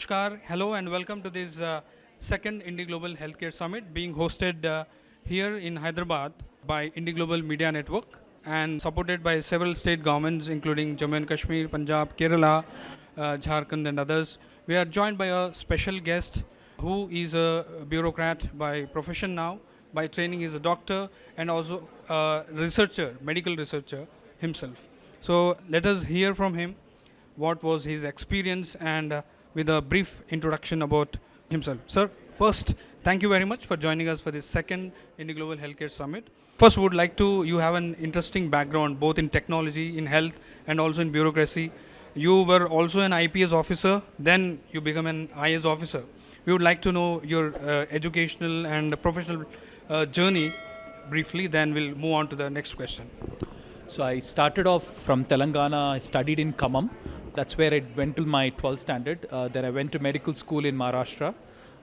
Namaskar, hello and welcome to this second Indie Global Healthcare Summit being hosted here in Hyderabad by Indie Global Media Network and supported by several state governments including Jammu and Kashmir, Punjab, Kerala, Jharkhand and others. We are joined by a special guest who is a bureaucrat by profession now, by training is a doctor and also a researcher, medical researcher himself. So let us hear from him what was his experience and with a brief introduction about himself. Sir, first, thank you very much for joining us for this second Indie Global Healthcare Summit. First, would like to, you have an interesting background both in technology, in health, and also in bureaucracy. You were also an IPS officer, then you become an IAS officer. We would like to know your educational and professional journey briefly, then we'll move on to the next question. So I started off from Telangana. I studied in Khammam. That's where I went till my 12th standard. Then I went to medical school in Maharashtra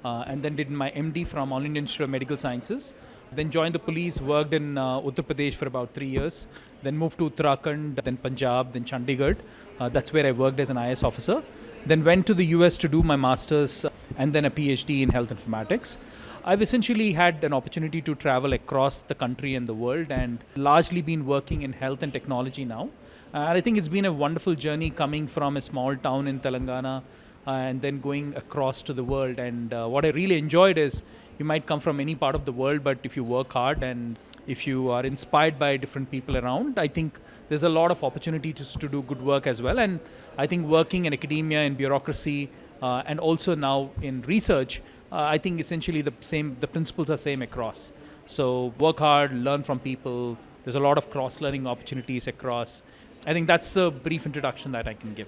and then did my MD from All Indian Institute of Medical Sciences. Then joined the police, worked in Uttar Pradesh for about 3 years. Then moved to Uttarakhand, then Punjab, then Chandigarh. That's where I worked as an IAS officer. Then went to the US to do my master's and then a PhD in health informatics. I've essentially had an opportunity to travel across the country and the world and largely been working in health and technology now. I think it's been a wonderful journey coming from a small town in Telangana and then going across to the world. And what I really enjoyed is you might come from any part of the world, but if you work hard and if you are inspired by different people around, I think there's a lot of opportunities to do good work as well. And I think working in academia, in bureaucracy, and also now in research, I think essentially the principles are same across. So work hard, learn from people. There's a lot of cross-learning opportunities across. I think that's a brief introduction that I can give.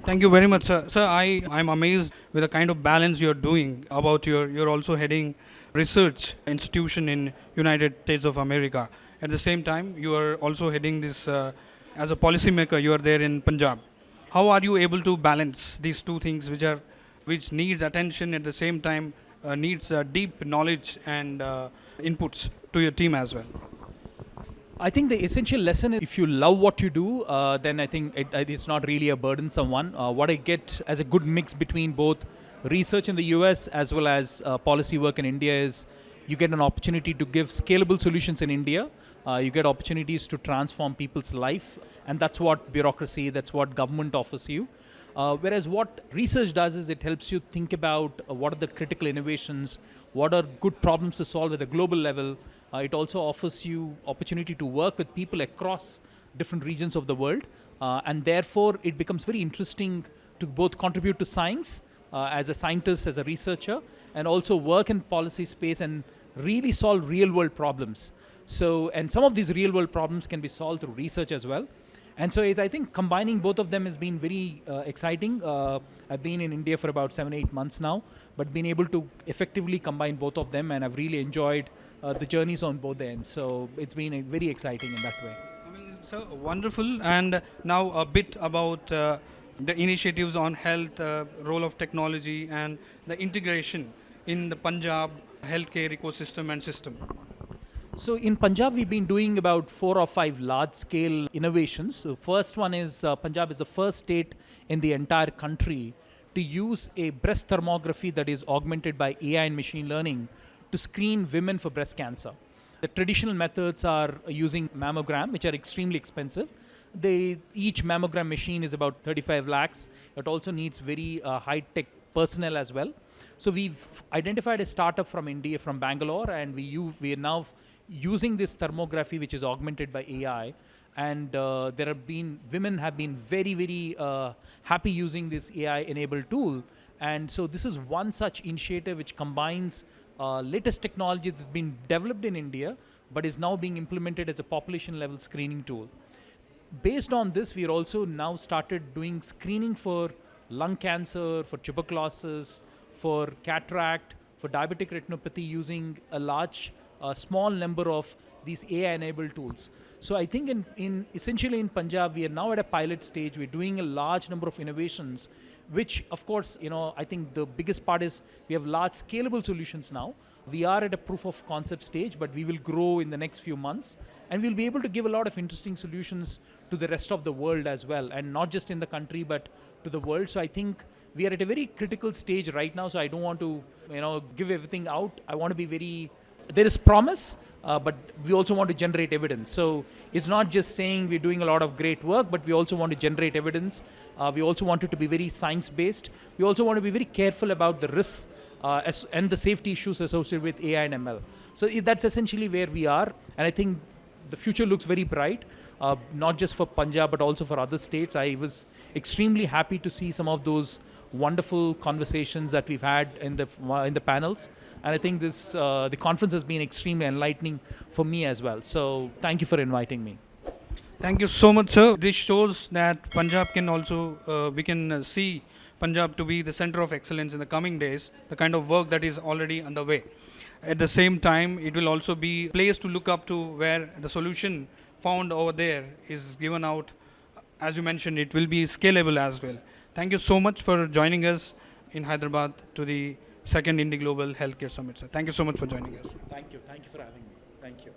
Thank you very much, sir. Sir, I'm amazed with the kind of balance you're doing about you're also heading research institution in United States of America. At the same time, you are also heading this as a policymaker. You are there in Punjab. How are you able to balance these two things, which needs attention at the same time, needs deep knowledge and inputs to your team as well? I think the essential lesson is if you love what you do, then I think it's not really a burdensome one. What I get as a good mix between both research in the US as well as policy work in India is you get an opportunity to give scalable solutions in India. You get opportunities to transform people's life, and that's what bureaucracy, that's what government offers you. Whereas what research does is it helps you think about what are the critical innovations, what are good problems to solve at a global level. It also offers you opportunity to work with people across different regions of the world. And therefore, it becomes very interesting to both contribute to science as a scientist, as a researcher, and also work in policy space and really solve real world problems. So, and some of these real world problems can be solved through research as well. And so I think combining both of them has been very exciting. I've been in India for about 7-8 months now, but been able to effectively combine both of them, and I've really enjoyed the journeys on both ends. So it's been very exciting in that way. I mean, so wonderful. And now a bit about the initiatives on health, role of technology, and the integration in the Punjab healthcare ecosystem and system. So in Punjab, we've been doing about 4 or 5 large-scale innovations. So first one is Punjab is the first state in the entire country to use a breast thermography that is augmented by AI and machine learning to screen women for breast cancer. The traditional methods are using mammogram, which are extremely expensive. Each mammogram machine is about 35 lakhs. It also needs very high-tech personnel as well. So we've identified a startup from India, from Bangalore, and we are now using this thermography, which is augmented by AI, and women have been very, very happy using this AI-enabled tool. And so this is one such initiative which combines latest technology that's been developed in India, but is now being implemented as a population-level screening tool. Based on this, we are also now started doing screening for lung cancer, for tuberculosis, for cataract, for diabetic retinopathy using a small number of these AI-enabled tools. So I think in essentially in Punjab, we are now at a pilot stage. We're doing a large number of innovations, which of course, I think the biggest part is we have large scalable solutions now. We are at a proof of concept stage, but we will grow in the next few months, and we'll be able to give a lot of interesting solutions to the rest of the world as well, and not just in the country, but to the world. So I think we are at a very critical stage right now. So I don't want to, give everything out. I want to be there is promise, but we also want to generate evidence. So it's not just saying we're doing a lot of great work, but we also want to generate evidence. We also want it to be very science-based. We also want to be very careful about the risks and the safety issues associated with AI and ML. So that's essentially where we are. And I think the future looks very bright, not just for Punjab, but also for other states. I was extremely happy to see some of those wonderful conversations that we've had in the panels. And I think the conference has been extremely enlightening for me as well. So thank you for inviting me. Thank you so much, sir. This shows that Punjab can also, we can see Punjab to be the center of excellence in the coming days, the kind of work that is already underway. At the same time, it will also be a place to look up to where the solution found over there is given out. As you mentioned, it will be scalable as well. Thank you so much for joining us in Hyderabad to the second Indie Global Healthcare Summit, sir. Thank you so much for joining us. Thank you. Thank you for having me. Thank you.